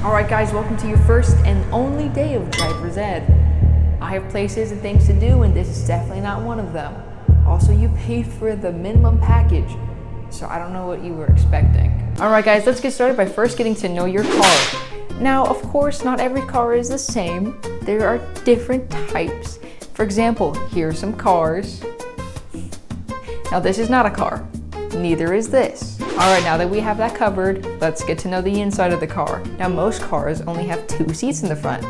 Alright guys, welcome to your first and only day of driver's ed. I have places and things to do and this is definitely not one of them. Also, you paid for the minimum package, so I don't know what you were expecting. Alright guys, let's get started by first getting to know your car. Now, of course, not every car is the same. There are different types. For example, here are some cars. Now this is not a car. Neither is this. Alright, now that we have that covered, let's get to know the inside of the car. Now most cars only have 2 seats in the front.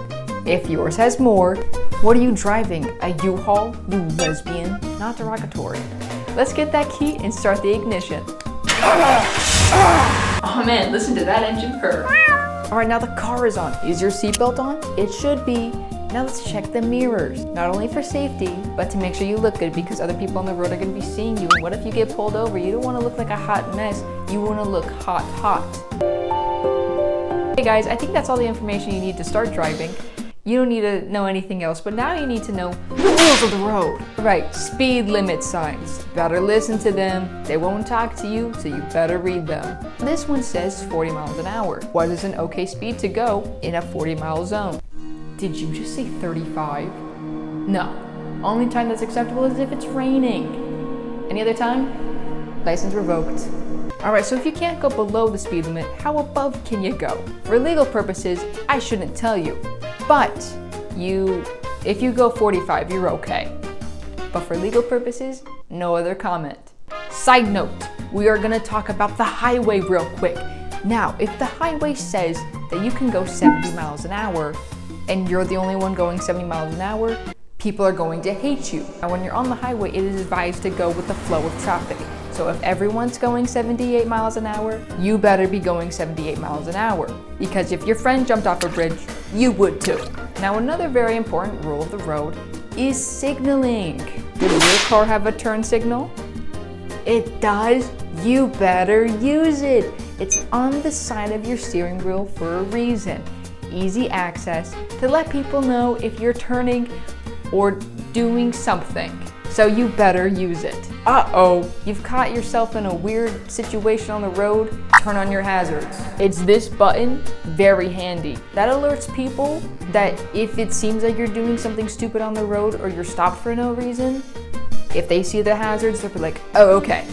If yours has more, what are you driving? A U-Haul? You lesbian? Not derogatory. Let's get that key and start the ignition. Oh man, listen to that engine purr. Alright, now the car is on. Is your seatbelt on? It should be. Now let's check the mirrors, not only for safety, but to make sure you look good because other people on the road are going to be seeing you. And what if you get pulled over? You don't want to look like a hot mess. You want to look hot, hot. Hey guys, I think that's all the information you need to start driving. You don't need to know anything else, but now you need to know the rules of the road. Right, speed limit signs. Better listen to them. They won't talk to you, so you better read them. This one says 40 miles an hour. What is an okay speed to go in a 40-mile zone? Did you just say 35? No. Only time that's acceptable is if it's raining. Any other time? License revoked. Alright, so if you can't go below the speed limit, how above can you go? For legal purposes, I shouldn't tell you. But if you go 45, you're okay. But for legal purposes, no other comment. Side note, we are gonna talk about the highway real quick. Now, if the highway says that you can go 70 miles an hour, and you're the only one going 70 miles an hour, people are going to hate you. And when you're on the highway, it is advised to go with the flow of traffic. So if everyone's going 78 miles an hour, you better be going 78 miles an hour. Because if your friend jumped off a bridge, you would too. Now another very important rule of the road is signaling. Does your car have a turn signal? It does. You better use it. It's on the side of your steering wheel for a reason. Easy access to let people know if you're turning or doing something. So you better use it. Uh-oh, you've caught yourself in a weird situation on the road, turn on your hazards. It's this button, very handy. That alerts people that if it seems like you're doing something stupid on the road or you're stopped for no reason, if they see the hazards, they'll be like, oh, okay,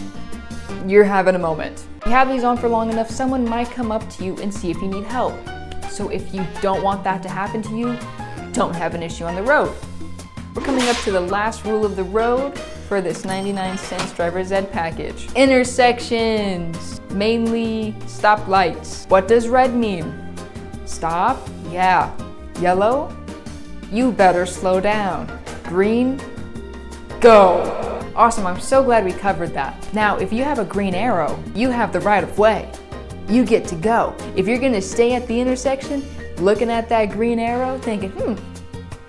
you're having a moment. If you have these on for long enough, someone might come up to you and see if you need help. So if you don't want that to happen to you, don't have an issue on the road. We're coming up to the last rule of the road for this 99 cents driver's ed package. Intersections, mainly stoplights. What does red mean? Stop? Yeah. Yellow? You better slow down. Green? Go. Awesome, I'm so glad we covered that. Now, if you have a green arrow, you have the right of way. You get to go. If you're gonna stay at the intersection, looking at that green arrow, thinking,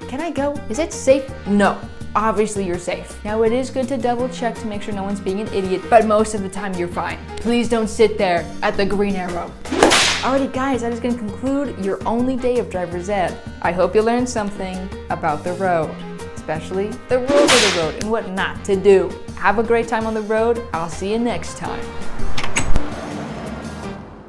can I go? Is it safe? No, obviously you're safe. Now it is good to double check to make sure no one's being an idiot, but most of the time you're fine. Please don't sit there at the green arrow. Alrighty guys, that is gonna conclude your only day of driver's ed. I hope you learned something about the road, especially the rules of the road and what not to do. Have a great time on the road. I'll see you next time.